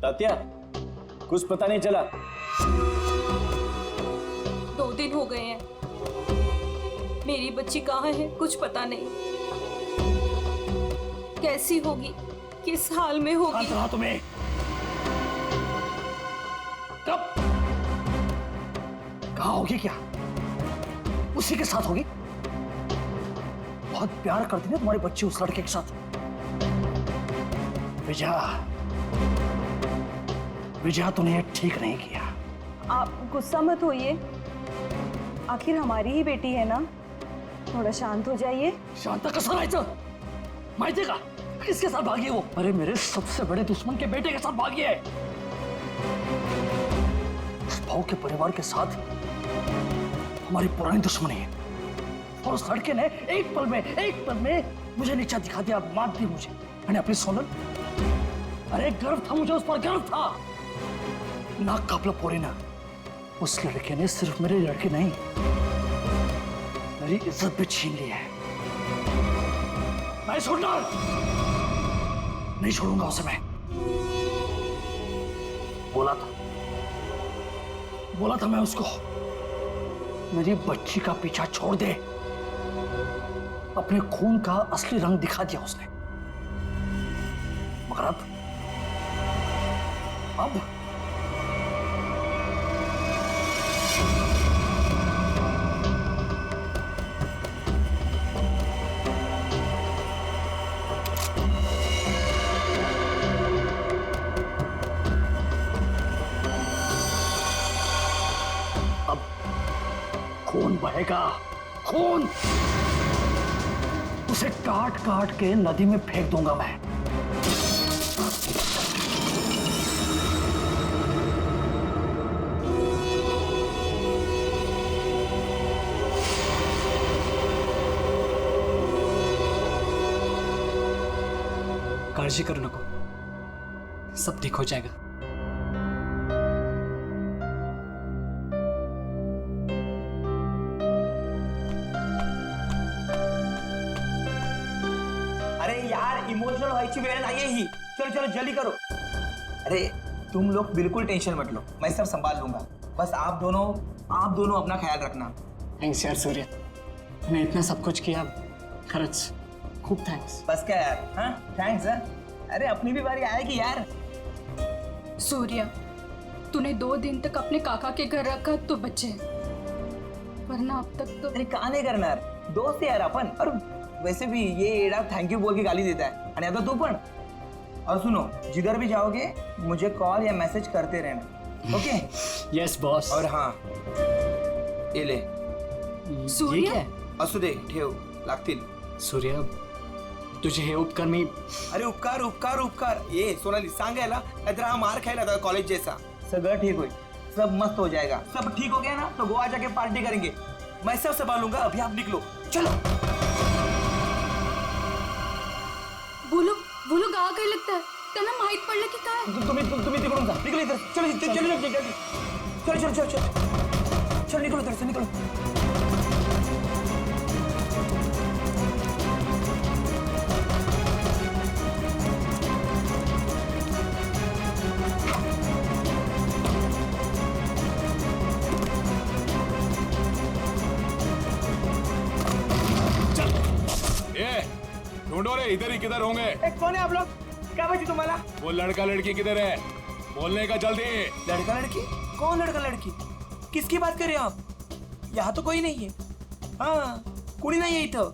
तात्या, कुछ पता नहीं चला? 2 दिन हो गए हैं, मेरी बच्ची कहाँ है कुछ पता नहीं। कैसी होगी, किस हाल में होगी? कहाँ तुम्हें? कब? कहाँ होगी? क्या उसी के साथ होगी? बहुत प्यार करती ना तुम्हारी बच्ची उस लड़के के साथ। विजया, विजया तूने ये ठीक नहीं किया। आप गुस्सा मत होइए, आखिर हमारी ही बेटी है ना, थोड़ा शांत हो जाइए। शांता कसं राहायचं? माहितीये का किसके साथ भागी है वो? अरे मेरे सबसे बड़े दुश्मन के बेटे के साथ भागी है। उस भाव के परिवार के साथ हमारी पुरानी दुश्मनी है, और उस लड़के ने एक पल में मुझे नीचा दिखा दिया, मार दी मुझे। मैंने अपनी सोनल, अरे गर्व था मुझे, उस पर गर्व था। नाक कापला पोरी ना, उस लड़के ने सिर्फ मेरे लड़के नहीं, मेरी इज्जत भी छीन ली है। मैं छोड़ना नहीं छोड़ूंगा उसे मैं। बोला था मैं उसको, मेरी बच्ची का पीछा छोड़ दे। अपने खून का असली रंग दिखा दिया उसने, मगर अब खून बहेगा, खून। उसे काट काट के नदी में फेंक दूंगा मैं। काळजी करू नको, सब ठीक हो जाएगा। अरे यार, इमोशनल व्हायची वेळ नाहीये ही। चलो चलो जल्दी करो। अरे तुम लोग बिल्कुल टेंशन मत लो, मैं सब संभाल लूंगा। बस आप दोनों अपना ख्याल रखना। थैंक्स यार सूर्य, तूने इतना सब कुछ किया, खरंच खूब थैंक्स। बस क्या यार, हाँ थैंक्स। अरे अपनी भी बारी आएगी यार। सूर्या, तूने 2 दिन तक अपने काका के घर रखा तो बचे, वरना अब तक तो। अरे का नाही करणार, दोस्त यार अपन। और वैसे भी ये एडा थैंक यू बोल के गाली देता है, और आता तू पण। और सुनो, जिधर भी जाओगे मुझे कॉल या मैसेज करते रहना, ओके? Yes boss. और हाँ, ये ले। सूर्य? ये क्या है? असू दे, ठेव, लागतील। सूर्य, तुझे हे उपकार मी। अरे उपकार उपकार उपकार, ये सोनाली सांगायला, नाहीतर हा मार खायला था कॉलेज जैसा। सगळं ठीक होईल, सब मस्त हो जाएगा। सब ठीक हो गया ना तो गोवा जाके पार्टी करेंगे। मैं सब संभालूंगा, अभी आप निकलो, चलो। बोलो गावाकडे लगता है, त्यांना माहित पडलं की काय? तुम्ही तिकडून जा, निकलो इधर, चलो चलो निकलो इधर से, निकलो। ढूंढो रे, इधर ही किधर होंगे? कौन है आप लोग? क्या बची तुम्हारा? वो लड़का लड़की किधर है? बोलने का जल्दी। लड़का लड़की? कौन लड़का लड़की? किसकी बात कर रहे हो आप? यहाँ तो कोई नहीं है। हाँ, कुड़ी नहीं है इथं।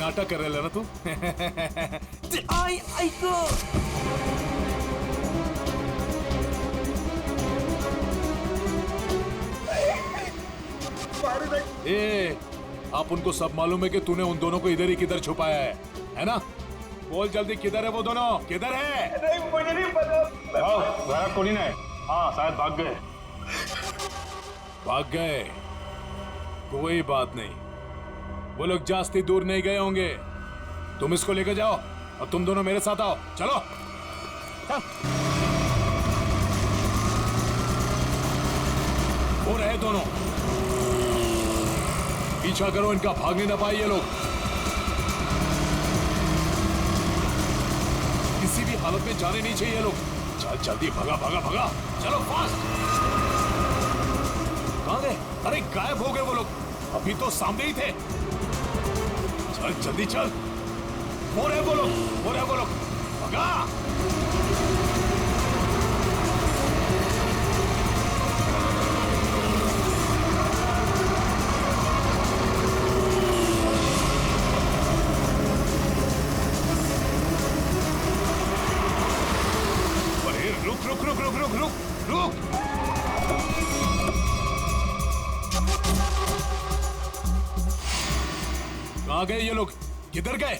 नाटक कर रहे ना तू? ऐक। ए, आप उनको सब मालूम है कि तूने उन दोनों को इधर ही किधर छुपाया है ना? बोल जल्दी, किधर है वो दोनों? किधर है? नहीं, मुझे नहीं पता। घरात कोणी नाही। हाँ शायद भाग गए। भाग गए? कोई बात नहीं, वो लोग जास्ती दूर नहीं गए होंगे। तुम इसको लेकर जाओ और तुम दोनों मेरे साथ आओ, चलो। वो रहे दोनों, पीछा करो इनका, भागने न पाए ये लोग। किसी भी हालत में जाने नहीं चाहिए ये लोग। चल जल्दी भगा भगा भगा, चलो फास्ट। कहाँ गए? अरे गायब हो गए वो लोग, अभी तो सामने ही थे। चल जल्दी चल, वो रहे वो लोग, वो रहे वो लोग, भगा। अरे रुक रुक रुक रुक रुक रुक रुक। कहाँ गए ये लोग? किधर गए?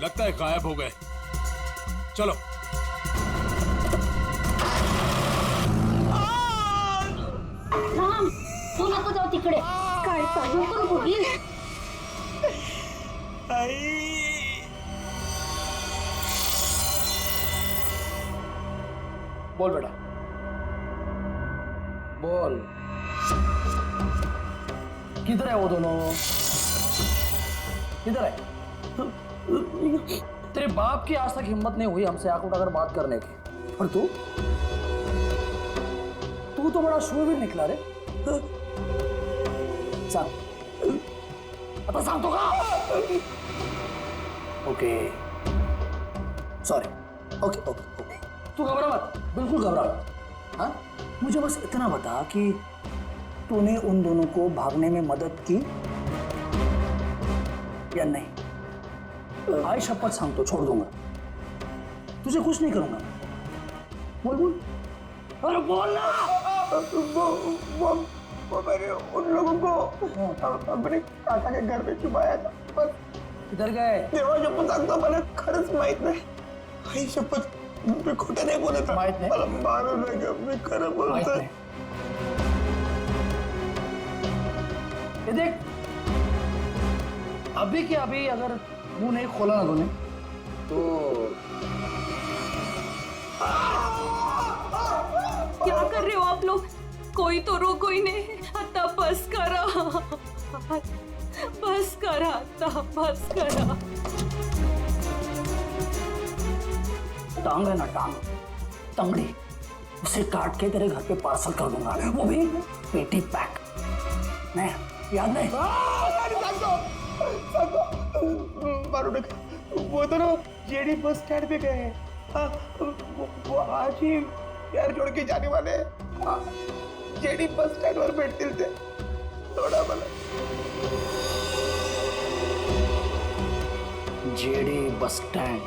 लगता है गायब हो गए। चलो राम, तू नको जाऊ तिकडे. काय नको नको प्लीज. बोल बेटा, बोल, किधर है वो दोनों? किधर है? तेरे बाप की आज तक हिम्मत नहीं हुई हमसे आंख उठाकर बात करने की, और तू तो बड़ा शूरवीर निकला रे। सांग, आता सांगतो का? Okay, sorry, okay okay okay, तू घबरा मत, बिल्कुल घबरा मत। हाँ, मुझे बस इतना बता कि तूने उन दोनों को भागने में मदद की या नहीं? आई शपथ सांगतो, छोड़ दूंगा, तुझे कुछ नहीं करूंगा। बोल बोल, अरे बोल ना। वो मैंने उन लोगों को अपने काका के घर में छुपाया था, पर किधर गए? देवा शपथ सांगतो, मला खरंच माहित नाही. आई शपथ, मी खोटं नाही बोलत. माहित नाही? मला मारू नका, मी खरं माहित बोलतोय. नहीं। ये देख, अभी के अभी अगर मुंह नहीं खोला ना तूने तो क्या कर रहे हो आप लोग? कोई तो रोको ही नहीं. आता बस करा, बस करा, आता बस करा. टांग है ना, टांग, तंगड़ी, उसे काट के तेरे घर पे पार्सल कर दूंगा, वो भी पेटी पैक. नहीं, याद नहीं? मारू नका. वो दोनों जेडी बस स्टैंड पे गए हैं. हाँ, वो आज ही यार छोड़ के जाने वाले हैं. हाँ, जेडी बस स्टँड वर भेटतील ते. थोडा मला जेडी बस स्टैंड.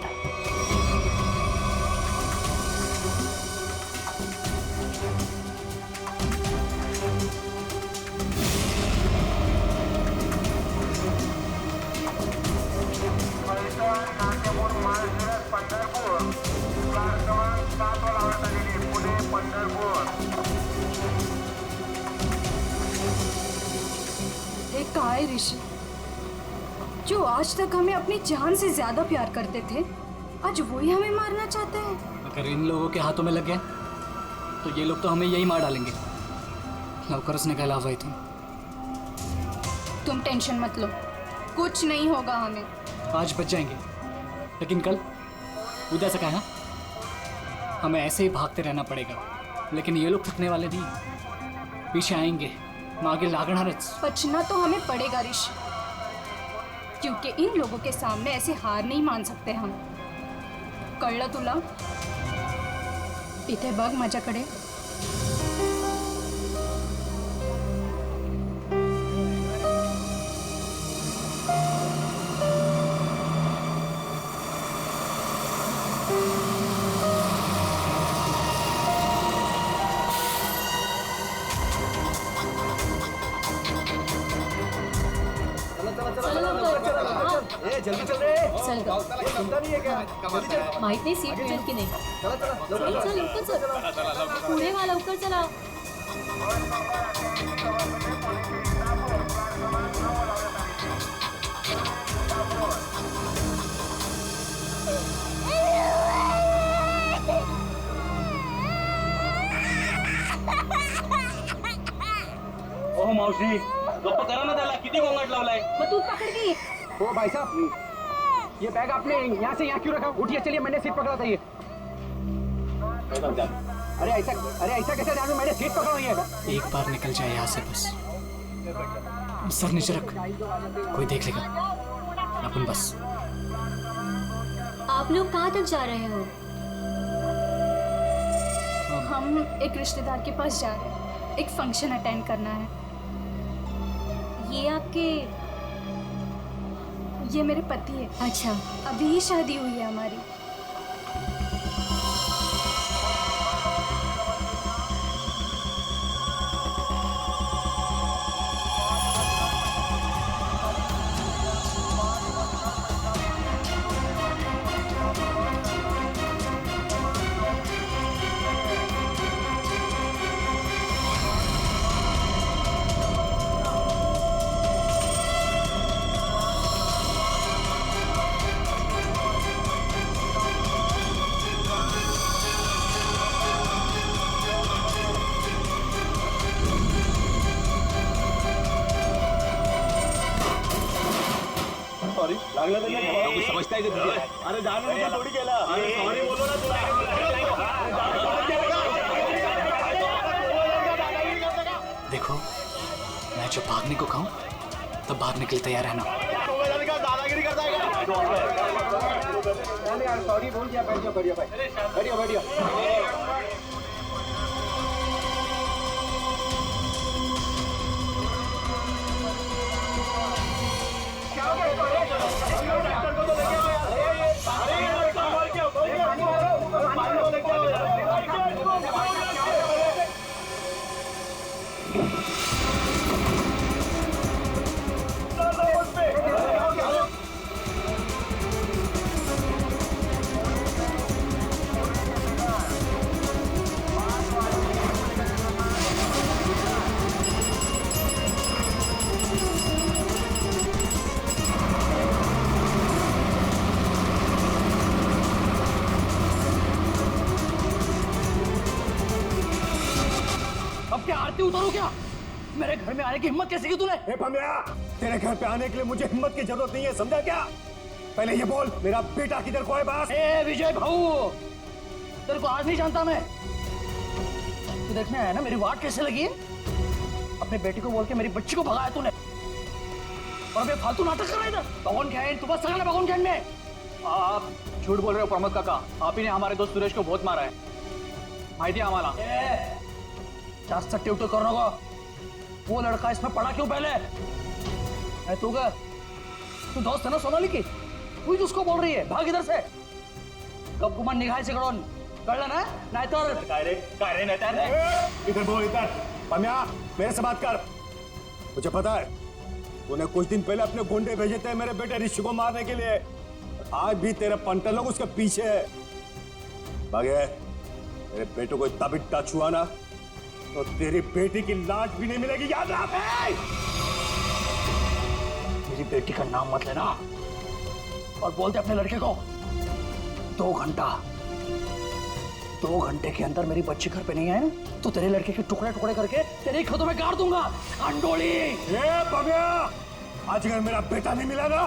एक कहा है ऋषि, जो आज तक हमें अपनी जान से ज्यादा प्यार करते थे, आज वही हमें मारना चाहते हैं. अगर इन लोगों के हाथों में लग गए तो ये लोग तो हमें यही मार डालेंगे. लवकरच निकाला हुआ तुम. तुम टेंशन मत लो, कुछ नहीं होगा हमें. आज बच जाएंगे, लेकिन कल उधर से कहा हमें ऐसे ही भागते रहना पड़ेगा. लेकिन ये लोग थकने वाले नहीं, पीछे आएंगे, मागे लागणारच. बचना तो हमें पड़ेगा ऋषि, क्योंकि इन लोगों के सामने ऐसे हार नहीं मान सकते हम. कळलं तुला? इथे बघ माझ्याकडे. जल्दी चल रे. चल ग. चिंता नहीं है क्या? माहित नाही सीट मिळेल की नाही. चला चला लवकर चल लवकर चल. पुढे वा, लवकर चला. ओह मावशी, गप्प करा ना त्याला. किती गोंगाट लावलाय. मग तू पकड की. ओ भाई साहब, ये बैग आपने यहाँ से यहाँ क्यों रखा? उठिए, चलिए, मैंने सीट पकड़ा था ये. अरे ऐसा कैसे जानू? मैंने सीट पकड़ा हुई है। एक बार निकल जाए यहाँ से बस। सर नीचे रख, कोई देख लेगा। अपन बस। आप लोग कहाँ तक जा रहे हो? हम एक रिश्तेदार के पास जा रहे हैं, एक फंक्शन अटेंड करना है। ये मेरे पति है। अच्छा, अभी ही शादी हुई है हमारी। समझता है कि अरे जानो थोड़ी केला। अरे सॉरी बोलो ना तुला। देखो, मैं जब भागने को कहूँ तब भागने के लिए तैयार रहना। दादागिरी करता है। सॉरी बोल दिया। बढ़िया। अब क्या आरती उतारो क्या? मेरे घर में आने की हिम्मत कैसे की तूने? ए भमिया, तेरे घर पे आने के लिए मुझे हिम्मत की जरूरत नहीं है, समझा क्या? पहले ये बोल, मेरा बेटा किधर को है बस? ए विजय भाऊ, तेरे को आज नहीं जानता मैं। तू देखने आया ना मेरी वाट कैसे लगी है? अपने बेटी को बोल के मेरी बच्ची को भगाया तूने, और अबे फालतू नाटक कर रहा है इधर। भगवान क्या है तू? बस सगळं भगवान क्या में? आप झूठ बोल रहे हो प्रमोद काका। आप ही ने हमारे दोस्त सुरेश को बहुत मारा है, माहिती है आम्हाला। जास्त टिवटो करू नको। वो लड़का इसमें पड़ा क्यों पहले? तू का तू दोस्त है ना सोनाली की, तू ही उसको बोल रही है भाग इधर से। कब गुमान निघायचे कडून, कळलं ना? नाहीतर काय रे नेता? इधर बोल इधर। भमिया, मेरे से बात कर। मुझे पता है तूने कुछ दिन पहले अपने गुंडे भेजे थे मेरे बेटे ऋषि को मारने के लिए। आज भी तेरे पंटर लोग उसके पीछे है। भागे, मेरे बेटे को इतना भी टच हुआ ना तो तेरी बेटी की लाश भी नहीं मिलेगी, याद रख। मेरी बेटी का नाम मत लेना और बोलते अपने लड़के को 2 घंटे के अंदर मेरी बच्ची घर पे नहीं आए ना तो तेरे लड़के के टुकड़े टुकड़े करके तेरे खेतों में गाड़ दूंगा। अंडोली आज अगर मेरा बेटा नहीं मिला ना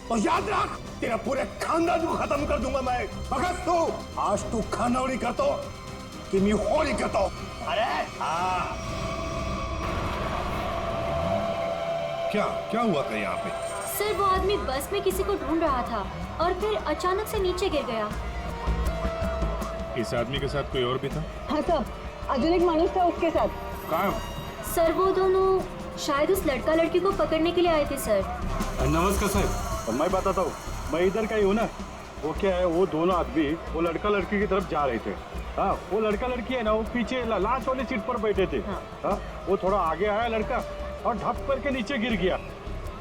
तो याद रख तेरा पूरे खानदान को खत्म कर दूंगा मैं। भगत तू आज तू खानौड़ी करतो कि मैं होली करतो। अरे क्या हुआ था यहाँ पे? सर वो आदमी बस में किसी को ढूंढ रहा था और फिर अचानक से नीचे गिर गया। इस आदमी के साथ कोई और भी था? हाँ साहब, अजून एक माणूस था उसके साथ। कहाँ? सर वो दोनों शायद उस लड़का लड़की को पकड़ने के लिए आए थे सर। नमस्कार सर, मैं बताता हूँ, मैं इधर का ही हूँ ना। वो क्या है, वो दोनों आदमी वो लड़का लड़की की तरफ जा रहे थे। हाँ, वो लड़का लड़की है ना, वो पीछे लास्ट वाली सीट पर बैठे थे। हाँ, वो थोड़ा आगे आया लड़का और ढप करके नीचे गिर गया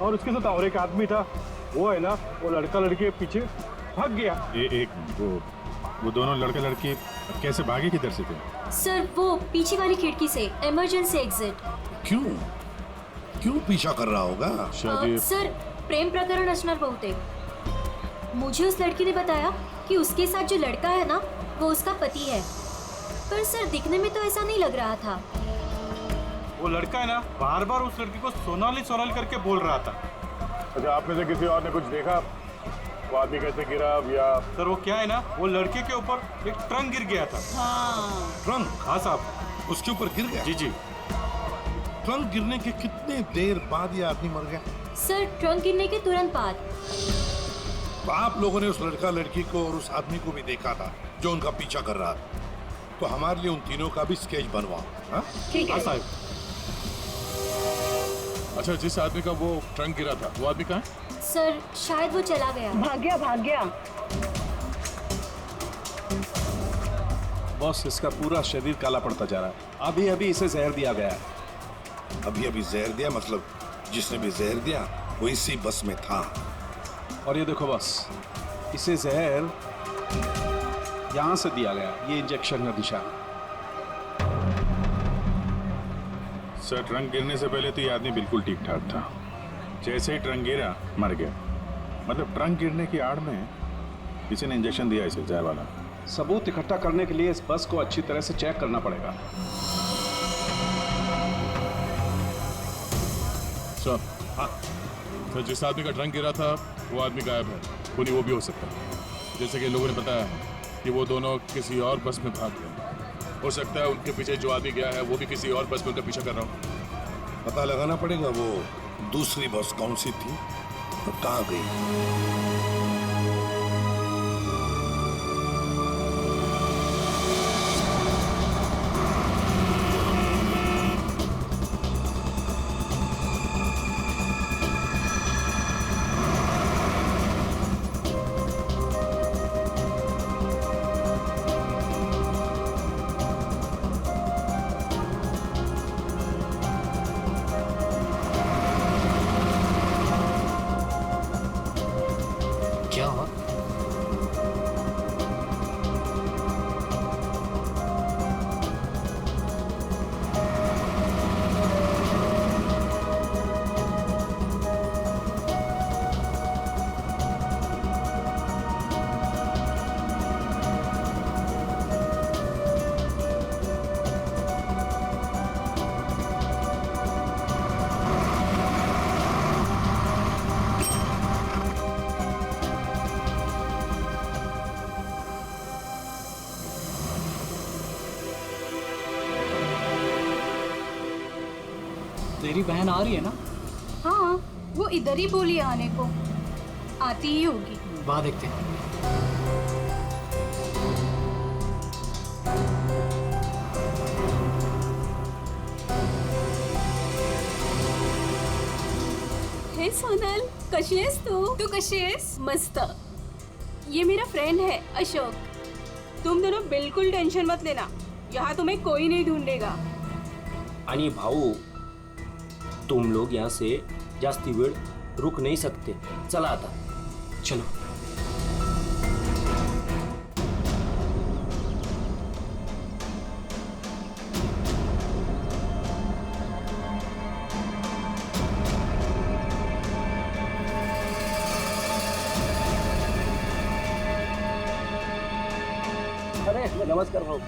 और उसके साथ और एक आदमी था। वो है ना, वो लड़का लड़की के पीछे भाग गया। वो दोनों लड़का लड़की कैसे भागे, किधर से थे? सर वो पीछे वाली खिड़की से, इमरजेंसी एग्जिट। क्यों पीछा कर रहा होगा? सर प्रेम प्रकरण असणार बहुतेक। मुझे उस लड़की ने बताया कि उसके साथ जो लड़का है ना वो उसका पति है, पर सर दिखने में तो ऐसा नहीं लग रहा था। वो लड़का है ना, बार बार उस लड़की को सोनाली सोनाली करके बोल रहा था। अच्छा, आप में से किसी और ने कुछ देखा? वो आदमी कैसे गिरा या सर वो क्या है ना, वो लड़के के ऊपर एक ट्रंक गिर गया था। ट्रंक? हाँ साहब। उसके ऊपर गिर गया? जी जी। ट्रंक गिरने के कितने देर बाद ये आदमी मर गया? सर ट्रंक गिरने के तुरंत बाद। तो आप लोगों ने उस लड़का लड़की को और उस आदमी को भी देखा था जो उनका पीछा कर रहा था, तो हमारे लिए उन तीनों का भी स्केच बनवाओ। हाँ? ठीक है साहब। अच्छा, जिस आदमी का वो ट्रंक गिरा था वो आदमी कहाँ है? सर शायद वो चला गया। भाग गया। बॉस, इसका पूरा शरीर काला पड़ता जा रहा है। अभी अभी इसे जहर दिया गया है। अभी अभी जहर दिया? मतलब जिसने भी जहर दिया वो इसी बस में था। और ये देखो बॉस, इसे जहर यहां से दिया गया, ये इंजेक्शन का निशान। सर, ट्रंक गिरने से पहले तो ये आदमी बिल्कुल ठीक ठाक था। जैसे ही ट्रंक गिरा मर गया। मतलब ट्रंक गिरने की आड़ में किसी ने इंजेक्शन दिया इसे, जहर वाला। सबूत इकट्ठा करने के लिए इस बस को अच्छी तरह से चेक करना पड़ेगा। सर, हाँ सर, जिस आदमी का ट्रंक गिरा था वो आदमी गायब है। कोई वो भी हो सकता है। जैसे कि लोगों ने बताया कि वो दोनों किसी और बस में भाग गए। हो सकता है उनके पीछे जो आदमी गया है वो भी किसी और बस में उनका पीछा कर रहा हो। पता लगाना पड़ेगा वो दूसरी बस कौन सी थी और कहाँ गई। क्या हुआ? तेरी बहन आ रही है ना? हाँ, वो इधर ही बोली है आने को। आती ही होगी। वाह, देखते हैं। हे सोनल, कशी आहेस तू कशी आहेस? मस्त। ये मेरा फ्रेंड है अशोक। तुम दोनों बिल्कुल टेंशन मत लेना, यहाँ तुम्हें कोई नहीं ढूंढेगा। आणि भाऊ, तुम लोग यहाँ से जास्ती वेळ रुक नहीं सकते। चला आता। चलो। अरे नमस्कार भाऊ।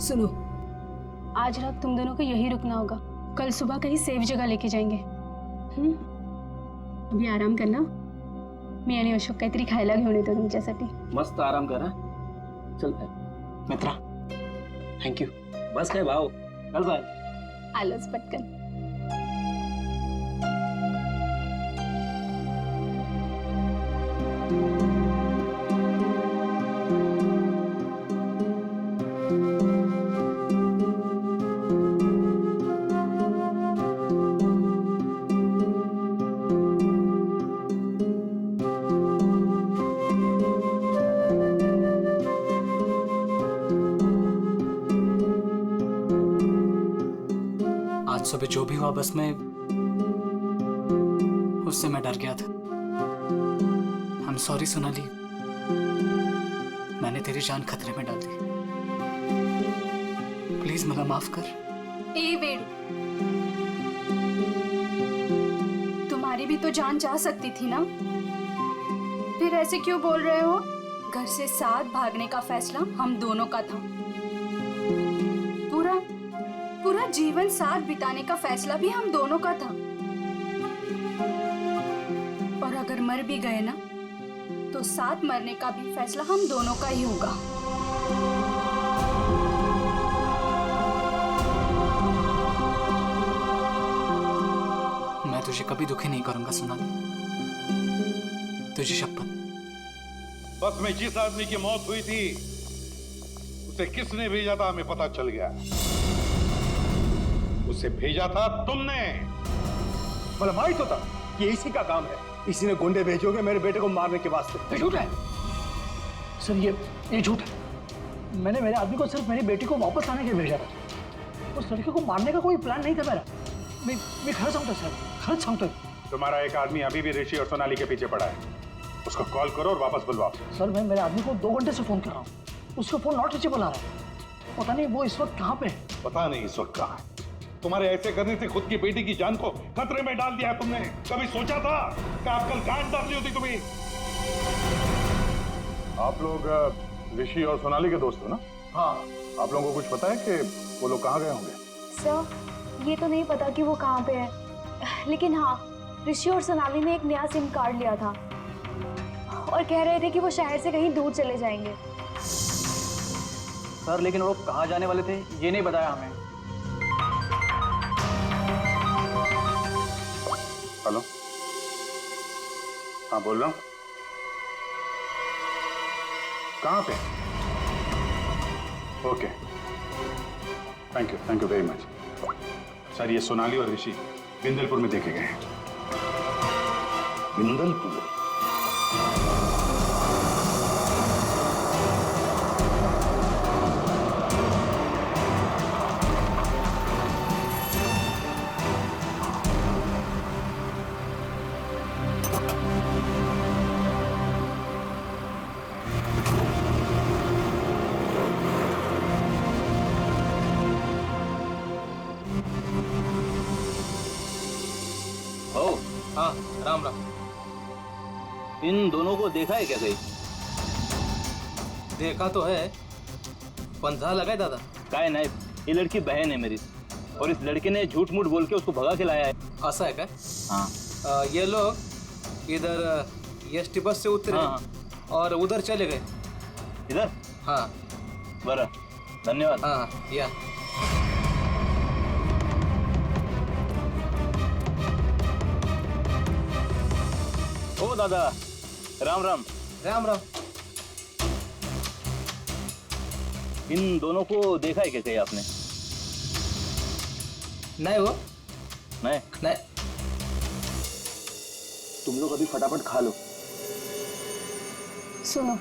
सुनो, आज रात तुम दोनों को यही रुकना होगा। कल सुबह कहीं सेफ जगह लेके जाएंगे। अभी आराम करना। मी आणि अशोक काहीतरी खायला घेऊन येतो तुमच्यासाठी। मस्त आराम करा। चल मित्रा, थँक्यू। बस काय भाऊ, चल बाय। आलोच पटकन। आज सुबह जो भी हुआ बस में उससे मैं डर गया था। आई एम सॉरी सोनाली, मैंने तेरी जान खतरे में डाल दी। प्लीज मला माफ कर। ए वेणु, तुम्हारी भी तो जान जा सकती थी ना, फिर ऐसे क्यों बोल रहे हो? घर से साथ भागने का फैसला हम दोनों का था। पूरा पूरा जीवन साथ बिताने का फैसला भी हम दोनों का था। और अगर मर भी गए ना, तो साथ मरने का भी फैसला हम दोनों का ही होगा। मैं तुझे कभी दुखी नहीं करूंगा सोनाली, तुझे शपथ। बस में जिस आदमी की मौत हुई थी उसे किसने भेजा था हमें पता चल गया। उसे भेजा था तुमने। मतलब मालूम तो था कि इसी का काम है। इसी ने गुंडे भेजोगे मेरे बेटे को मारने के वास्ते। ये झूठ है सर, ये झूठ है। मैंने मेरे आदमी को सिर्फ मेरी बेटी को वापस लाने के लिए भेजा था। उस लड़के को मारने का कोई प्लान नहीं था मेरा। मैं खर्च सांगतो सर, खर्च सांगतो। तुम्हारा एक आदमी अभी भी ऋषि और सोनाली के पीछे पड़ा है, उसको कॉल करो और वापस बुलवाओ। सर मैं मेरे आदमी को 2 घंटे से फोन कर रहा हूँ, उसका फोन नॉट रीचेबल आ रहा है। पता नहीं वो इस वक्त कहाँ पे है। पता नहीं इस वक्त कहाँ है। तुम्हारे ऐसे करने से खुद की बेटी की जान को खतरे में डाल दिया है तुमने। कभी सोचा था कि आप कल गांड डालनी होती तुम्हें? आप लोग ऋषि और सोनाली के दोस्त हो ना? हाँ। आप लोगों को कुछ पता है कि वो लोग कहाँ गए होंगे? सर ये तो नहीं पता कि वो कहाँ पे है, लेकिन हाँ ऋषि और सोनाली ने एक नया सिम कार्ड लिया था और कह रहे थे कि वो शहर से कहीं दूर चले जाएंगे। सर लेकिन वो लोग कहाँ जाने वाले थे ये नहीं बताया हमें। हेलो, हाँ बोल रहा हूँ। कहाँ पे? Okay, thank you very much. Sir ये सोनाली और ऋषि बिंदलपुर में देखे गए हैं। बिंदलपुर? हाँ राम राम। इन दोनों को देखा है क्या कहीं? देखा तो है, पंजा लगाए दादा। काय नहीं, ये लड़की बहन है मेरी और इस लड़के ने झूठ मूठ बोल के उसको भगा के लाया है। ऐसा है क्या? हाँ। ये लोग इधर एसटी बस से उतरे और उधर चले गए। इधर? हाँ। बरा, धन्यवाद। हाँ या। ओ दादा, राम राम। राम राम। इन दोनों को देखा है क्या कहीं आपने? नहीं वो नहीं। तुम लोग अभी फटाफट खा लो। सुनो,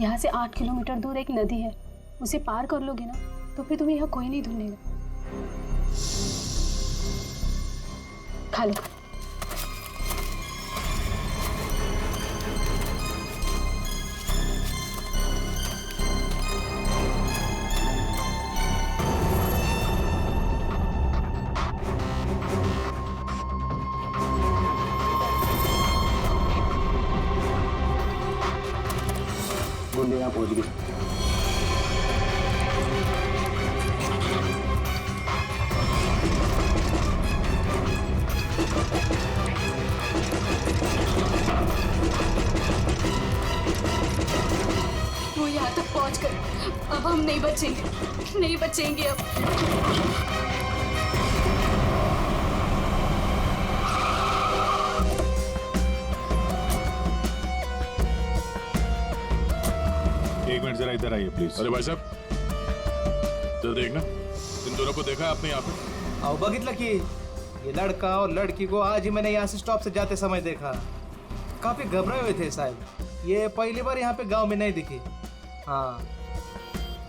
यहाँ से 8 किलोमीटर दूर एक नदी है, उसे पार कर लोगे ना तो फिर तुम्हें यहाँ कोई नहीं ढूंढेगा। खा लो। गुंडे यहाँ पहुँच गए। वो यहाँ तक पहुँच गए, अब हम नहीं बचेंगे अब। एक मिनट जरा इधर आइए प्लीज। अरे भाई साहब जरा देखना, इन दोनों को देखा है आपने यहाँ पे? आओ बगितला कि ये लड़का और लड़की को आज ही मैंने यहाँ से स्टॉप से जाते समय देखा। काफी घबराए हुए थे साहब, ये पहली बार यहाँ पे गांव में नहीं दिखी। हाँ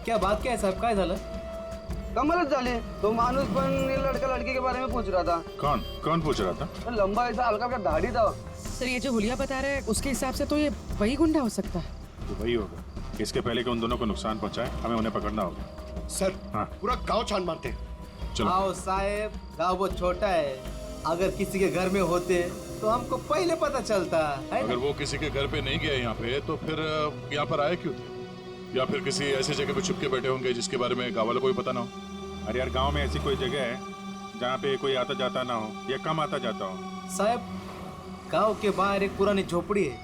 क्या बात क्या है साहब, काय झालं? कमालच झाली. तो माणूस पण लड़का लड़की के बारे में पूछ रहा था. कौन कौन पूछ रहा था? तो लंबा ऐसा हल्का का दाढ़ी था. सर ये जो हुलिया बता रहा है उसके हिसाब से तो ये वही गुंडा हो सकता है. तो वही होगा. इसके पहले कि उन दोनों को नुकसान पहुंचाए हमें उन्हें पकड़ना होगा. सर हाँ पूरा गांव छान मारते. चलो. आओ साहब, गाँव बहुत छोटा है. अगर किसी के घर में होते तो हमको पहले पता चलता है. अगर वो किसी के घर पे नहीं गए यहाँ पे तो फिर यहाँ पर आए क्यों थे? या फिर किसी ऐसी जगह पे छुप के बैठे होंगे जिसके बारे में गाँव वालों को भी पता ना हो. अरे यार गांव में ऐसी कोई जगह है जहाँ पे कोई आता जाता ना हो या कम आता जाता हो? साहब गांव के बाहर एक पुरानी झोपड़ी है.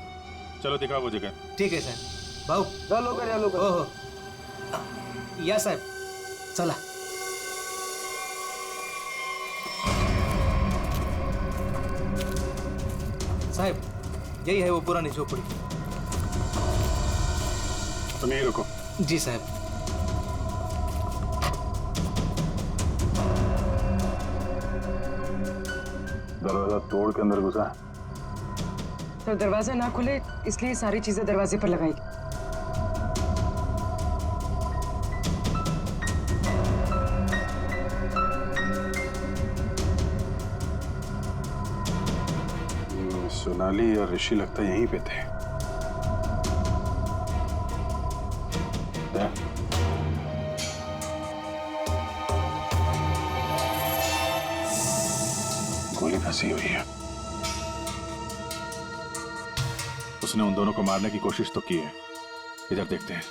चलो दिखाओ वो जगह. ठीक है साहब. भाऊ ओहो या साहब चला. साहब यही है वो पुरानी झोपड़ी. तुम यहीं रुको. जी साहब. दरवाजा तोड़ के अंदर घुसा. तो दरवाजा ना खुले इसलिए सारी चीजें दरवाजे पर लगाई. सोनाली और ऋषि लगता यहीं पे थे. गोली फंसी हुई है. उसने उन दोनों को मारने की कोशिश तो की है. इधर देखते हैं.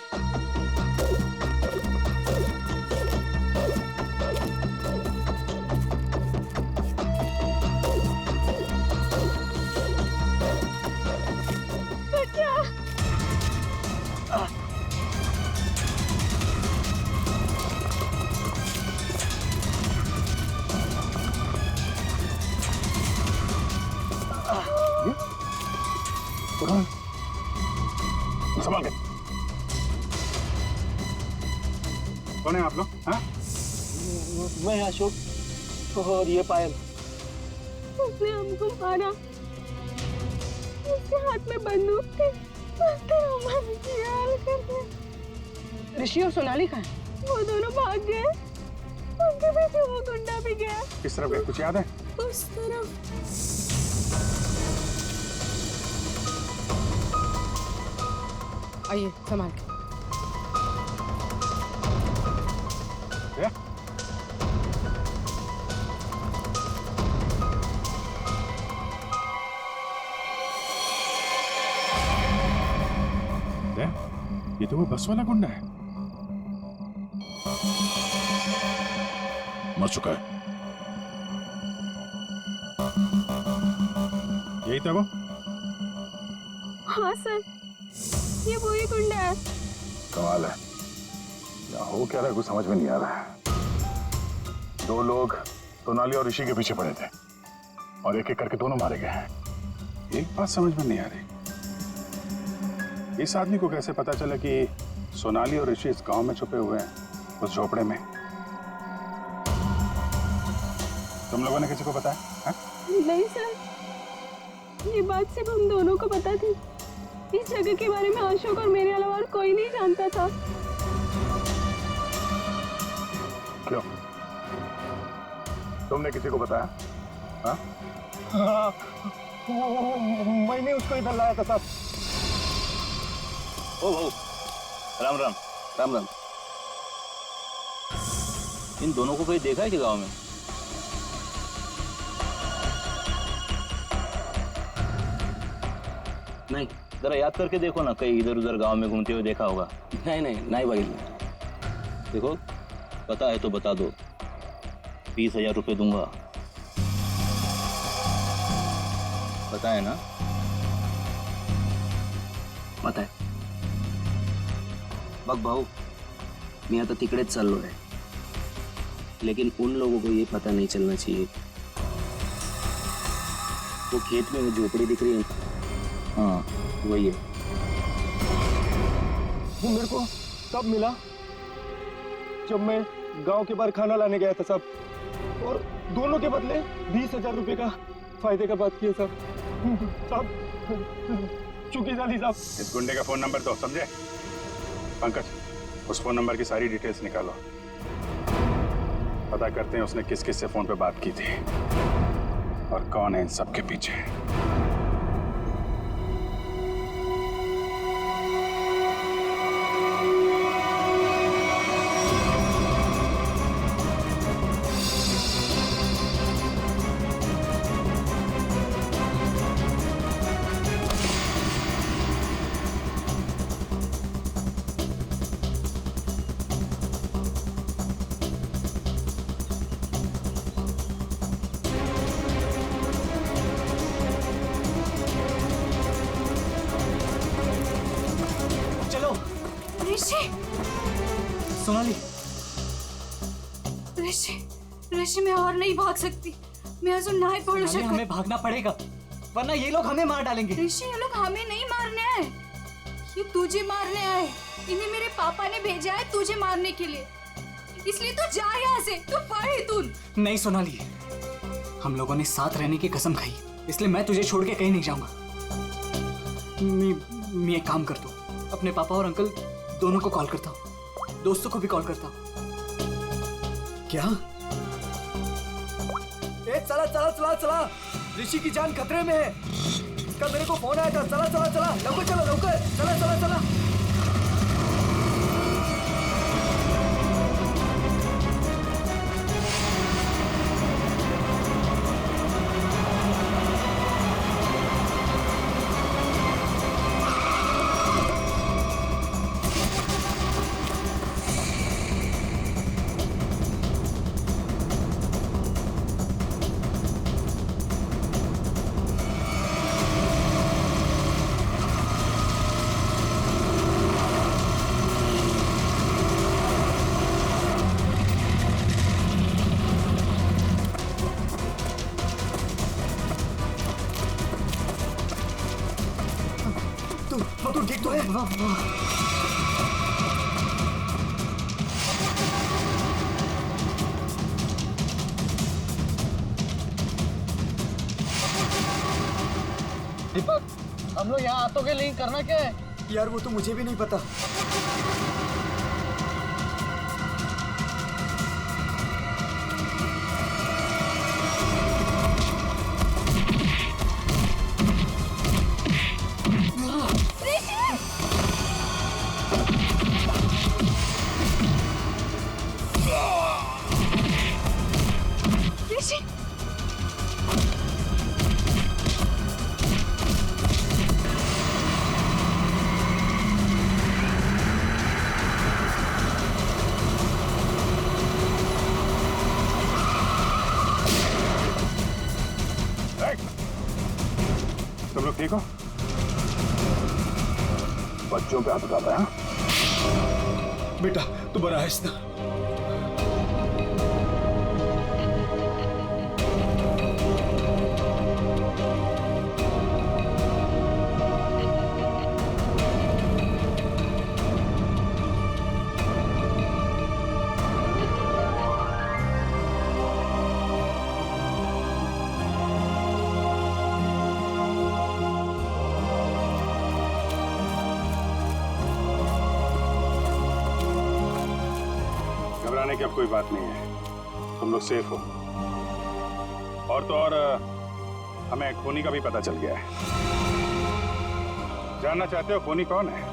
संभाल के. कौन है आप लोग? हाँ? मैं अशोक और ये पायल. उसने हमको मारा. उसके हाथ में बंदूक थी. उसने हमारे ख्याल करके. ऋषि और सोनाली कहाँ है? वो दोनों भाग गए. उनके पीछे वो गुंडा भी गया. किस तरफ गए कुछ याद है? उस तरफ. आइए संभाल के. ये तो वो बस वाला गुंडा है. मर चुका है. यही था वो? हाँ सर ये वही गुंडा है. कमाल है. यहाँ हो क्या रहा है कुछ समझ में नहीं आ रहा है. दो लोग सोनाली और ऋषि के पीछे पड़े थे और एक एक करके दोनों मारे गए हैं. एक बात समझ में नहीं आ रही. इस आदमी को कैसे पता चला कि सोनाली और ऋषि इस गांव में छुपे हुए हैं उस झोपड़े में? तुम लोगों ने किसी को बताया? हाँ? नहीं सर ये बात सिर्फ हम दोनों को पता थी. इस जगह के बारे में अशोक और मेरे अलावा और कोई नहीं जानता था. क्यों? तुमने किसी को बताया? हाँ? हाँ, मैंने उसको इधर लाया था साहब. ओ भाऊ राम राम. राम राम. इन दोनों को कहीं देखा है कि गांव में? नहीं. जरा याद करके देखो ना, कहीं इधर उधर गांव में घूमते हुए देखा होगा. नहीं भाई. देखो पता है तो बता दो. 20,000 रुपये दूंगा. पता है ना? पता आहे. बघ भाऊ मी आता तिकडेच चाललो आहे. लेकिन उन लोगों को ये पता नहीं चलना चाहिए. वो खेत में वो झोपड़ी दिख रही है. हाँ वही है. वो मेरे को तब मिला जब मैं गांव के बाहर खाना लाने गया था साहब. और दोनों के बदले 20,000 रुपए का फायदे का बात किया साहब. चुकी जाली साहब. इस गुंडे का फोन नंबर दो. समझे? पंकज उस फोन नंबर की सारी डिटेल्स निकालो. पता करते हैं उसने किस किस से फोन पे बात की थी और कौन है इन सब के पीछे। ऋषि, सोनाली, ऋषि, ऋषि मैं और नहीं भाग सकती। मैं अजून नहीं पडू सोनाली, शकत। हमें भागना पड़ेगा वरना ये लोग हमें मार डालेंगे। ऋषि ये लोग हमें नहीं मारने आए, ये तुझे मारने आए। इन्हें मेरे पापा ने भेजा है तुझे मारने के लिए, इसलिए तू जा यहाँ से। तू पढ़ तुन। नहीं सोनाली, हम लोगों ने साथ रहने की कसम खाई, इसलिए मैं तुझे छोड़ के कहीं नहीं जाऊंगा। मैं एक काम करता हूँ, अपने पापा और अंकल दोनों को कॉल करता हूँ, दोस्तों को भी कॉल करता हूँ। क्या? चला चला चला चला, ऋषि की जान खतरे में है। इसका मेरे को फोन आया था। चला चला चला, लवकर चलो, लवकर चला चला चला। तू ठीक तो है? दीपक, हम लोग यहाँ आतों के लिए करना क्या है? यार वो तो मुझे भी नहीं पता। तुम लोग ठीक हो? बच्चों पे हाथ उठाता है? बेटा तू बड़ा है ना? घबराने की अब कोई बात नहीं है, तुम लोग सेफ हो। और तो और हमें खूनी का भी पता चल गया है। जानना चाहते हो खूनी कौन है?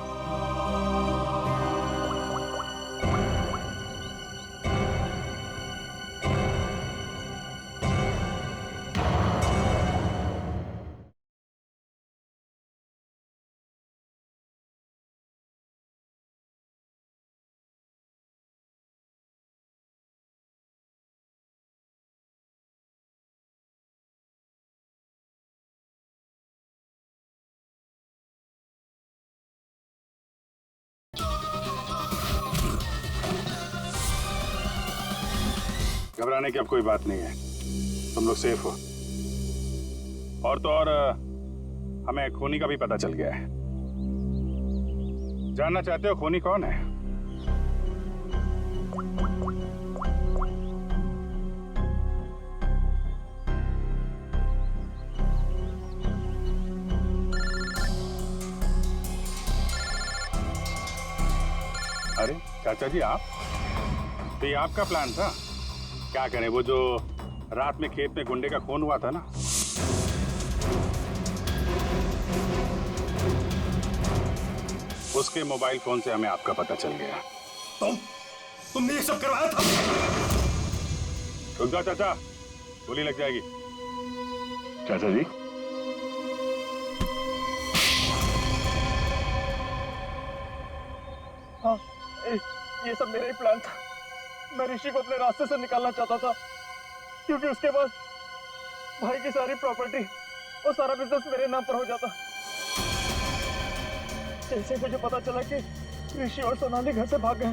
घबराने की अब कोई बात नहीं है, तुम लोग सेफ हो। और तो और हमें खूनी का भी पता चल गया है। जानना चाहते हो खूनी कौन है? अरे चाचा जी, आप तो ये आपका प्लान था? क्या करें, वो जो रात में खेत में गुंडे का खून हुआ था ना, उसके मोबाइल फोन से हमें आपका पता चल गया। तुमने ये सब करवाया था? रुक जाओ चाचा, गोली लग जाएगी। चाचा जी, हाँ, ये सब मेरा ही प्लान था। मैं ऋषि को अपने रास्ते से निकालना चाहता था, क्योंकि उसके बाद भाई की सारी प्रॉपर्टी और सारा बिजनेस मेरे नाम पर हो जाता। जैसे मुझे पता चला कि ऋषि और सोनाली घर से भाग गए,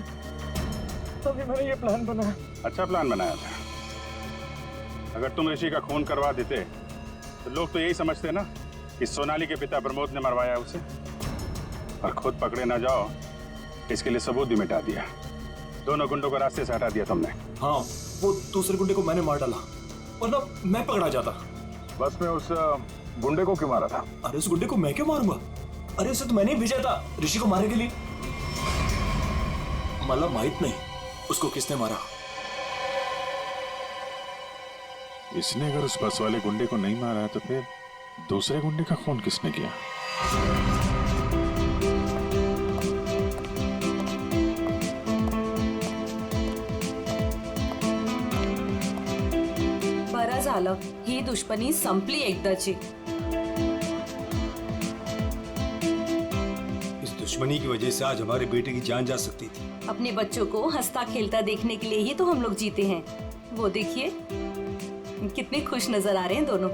तभी मैंने ये प्लान बनाया। अच्छा प्लान बनाया था। अगर तुम ऋषि का खून करवा देते तो लोग तो यही समझते ना कि सोनाली के पिता प्रमोद ने मरवाया उसे, और खुद पकड़े ना जाओ इसके लिए सबूत भी मिटा दिया। दोनों गुंडों को रास्ते से हटा दिया तुमने। हाँ, वो दूसरे गुंडे को मैंने मार डाला, वरना मैं पकड़ा जाता। बस में उस गुंडे को क्यों मारा था? अरे उस गुंडे को मैं क्यों मारूंगा? अरे उसे तो मैंने ही भेजा था ऋषि को मारने के लिए। मला माहित नहीं उसको किसने मारा। इसने अगर उस बस वाले गुंडे को नहीं मारा है तो फिर दूसरे गुंडे का खून किसने किया? बरं झालं, ही दुश्मनी संपली एकदाची। इस दुश्मनी की वजह से आज हमारे बेटे की जान जा सकती थी। अपने बच्चों को हंसता खेलता देखने के लिए ही तो हम लोग जीते हैं। वो देखिए कितने खुश नजर आ रहे हैं दोनों।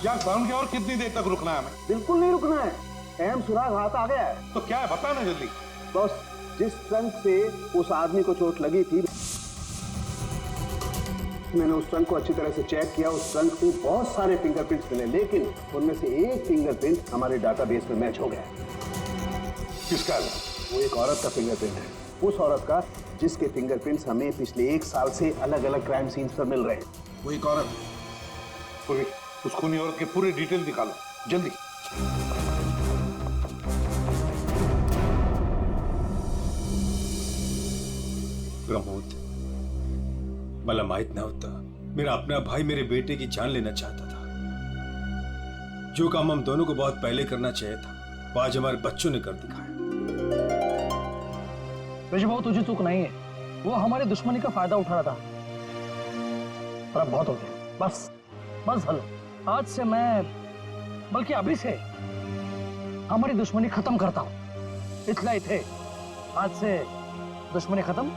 यार साउंड की और कितनी देर तक रुकना है हमें? बिल्कुल नहीं रुकना है, अहम सुराग हाथ आ गया है। तो क्या है, बता ना जल्दी। बस जिस ट्रंक से उस आदमी को चोट लगी थी, मैंने उस ट्रंक को अच्छी तरह से चेक किया। उस ट्रंक में बहुत सारे फिंगरप्रिंट्स मिले, लेकिन उनमें से एक फिंगरप्रिंट हमारे डाटाबेस में मैच हो गया। किसका? वो एक औरत का फिंगरप्रिंट है, उस औरत का जिसके फिंगरप्रिंट्स हमें पिछले 1 साल से अलग अलग क्राइम सीन्स पर मिल रहे हैं। वो एक औरत, उस खूनी औरत के पूरे डिटेल निकालो जल्दी। प्रमोद, मला माहित नव्हता मेरा अपना भाई मेरे बेटे की जान लेना चाहता था। जो काम हम दोनों को बहुत पहले करना चाहिए था, वो आज हमारे बच्चों ने कर दिखाया। ऋषि भाऊ, तुझे चूक नहीं है, वो हमारी दुश्मनी का फायदा उठा रहा था। पर अब बहुत हो गया, बस बस हलो। आज से मैं, बल्कि अभी से हमारी दुश्मनी खत्म करता हूँ। इतना ही थे, आज से दुश्मनी खत्म,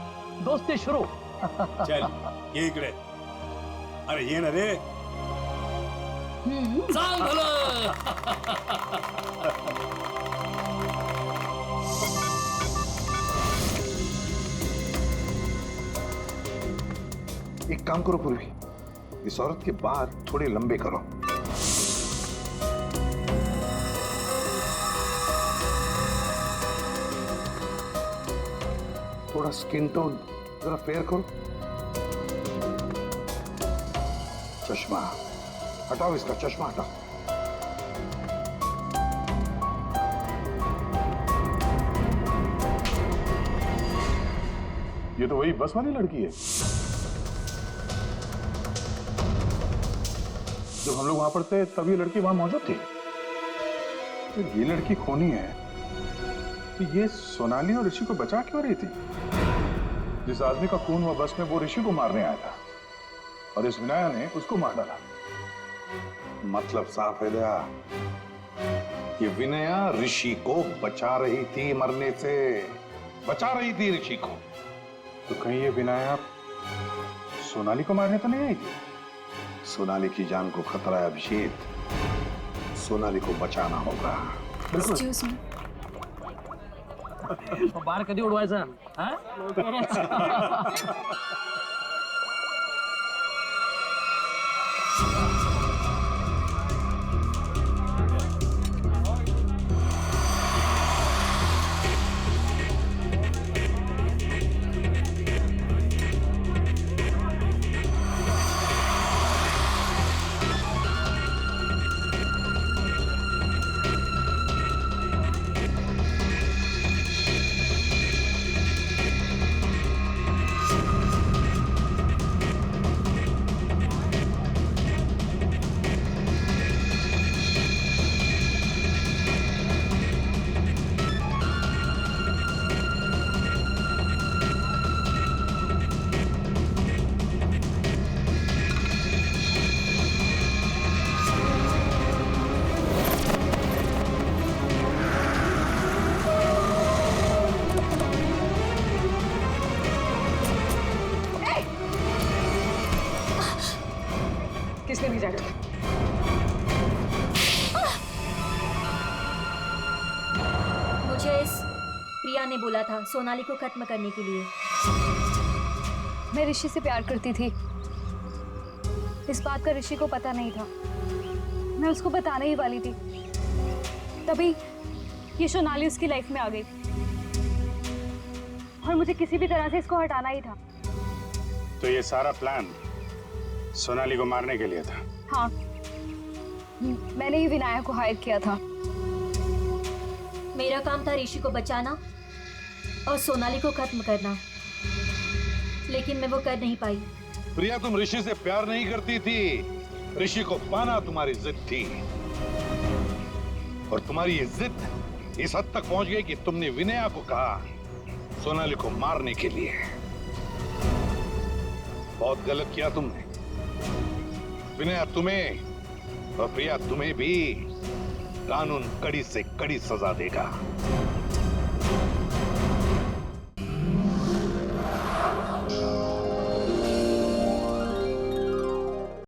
दोस्ती शुरू। चल ये इकडे, अरे ये ना रे। एक काम करो पूर्वी, इस औरत के बाल थोड़े लंबे करो। थोड़ा स्किन टोन जरा फेयर करो। चश्मा हटाओ, इसका चश्मा हटाओ। ये तो वही बस वाली लड़की है। जब हम लोग वहां पर थे तब ये लड़की वहां मौजूद थी। तो ये लड़की खूनी है तो ये सोनाली और ऋषि को बचा क्यों रही थी? जिस आदमी का खून हुआ बस में वो ऋषि को मारने आया था और इस विनाया ने उसको मार डाला। मतलब साफ है दया, ये विनया ऋषि को बचा रही थी मरने से, बचा रही थी ऋषि को। तो कहीं ये विनाया सोनाली को मारने तो नहीं आई थी? सोनाली की जान को खतरा है अभिषेक, सोनाली को बचाना होगा। एक्सक्यूज मी, बार कधी उडवायचा? Me that. मुझे इस प्रिया ने बोला था सोनाली को खत्म करने के लिए। मैं ऋषि से प्यार करती थी, इस बात का ऋषि को पता नहीं था। मैं उसको बताने ही वाली थी, तभी ये सोनाली उसकी लाइफ में आ गई और मुझे किसी भी तरह से इसको हटाना ही था। तो ये सारा प्लान सोनाली को मारने के लिए था? हाँ, मैंने ही विनायक को हायर किया था। मेरा काम था ऋषि को बचाना और सोनाली को खत्म करना, लेकिन मैं वो कर नहीं पाई। प्रिया, तुम ऋषि से प्यार नहीं करती थी, ऋषि को पाना तुम्हारी जिद थी। और तुम्हारी ये जिद इस हद तक पहुंच गई कि तुमने विनया को कहा सोनाली को मारने के लिए। बहुत गलत किया तुमने। विनया तुम्हें और प्रिया तुम्हें भी कानून कड़ी से कड़ी सजा देगा।